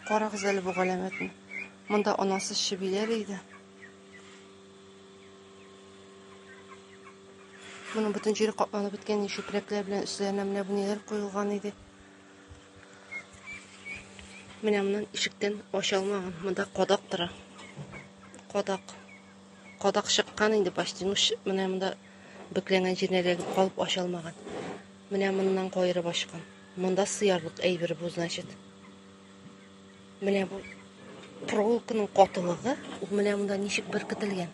Карагыз әле бу галәмәтне. Монда анасы шибиләр иде. Моның бөтен җире капланып беткән, чүпрәкләр белән өсләренә менә бу ниләр куелган иде. Менә моннан ишектән ачылмаган. Монда кадак тора. Кадак чыккан инде почти. Менә монда бөкләнгән җирнәргә калып ачылмаган. Менә моннан кайрып ачкан. Монда сыярлык әйбер бу, значит. Менә бу проволоканың катылыгы, ул менә монда ничек беркетелгән.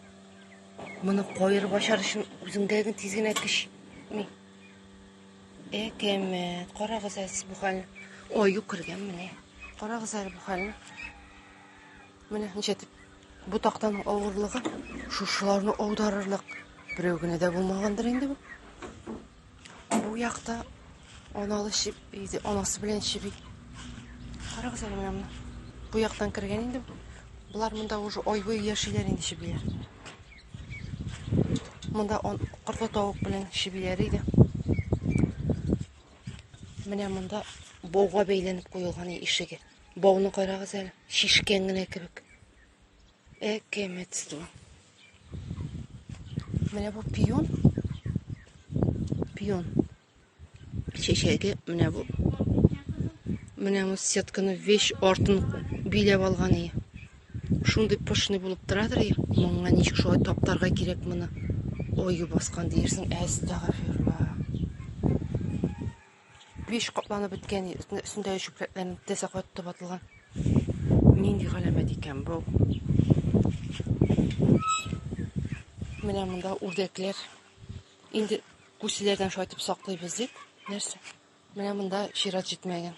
Моны кайрып ачар өчен үзеңдәге тиз генә көч. Кәмәт, карагыз әле бу хәлне. Аю кергән менә. Карагыз әле бу хәлне. Менә ничек бу тактаның авырлыгы шушыларны аударырлык берәү генә дә булмагандыр инде бу. Бу якта аналы шибиде, анасы белән шиби. Карагыз әле менә. Бу яктан кергән инде. Булар монда уже ай буе яшиләр инде шибиләр. Монда кыртлы тавык белән шибиләр иде. Менә монда бауга бәйләнеп куелган ишеге. Бауны карагыз әле, шишкән генә кебек. Кәмәт бу. Менә бу пион. Чәчәге менә бу. Менә бу сетканы вещь артын биләп алган иде. Шундый пышный булып торадыр. Моңа ничек шулай таптарга кирәк моны. Ою баскан диерсең, әстәгъфирулла. Биш капланып беткән, өстендәге чүпрәкләрне тәсәкәт тотып атылган. Нинди галәмәт икән бу? Менә монда үрдәкләр. Инде күселәрдән шайтып саклыйбыз дип, нәрсә? Менә монда чират җитмәгән.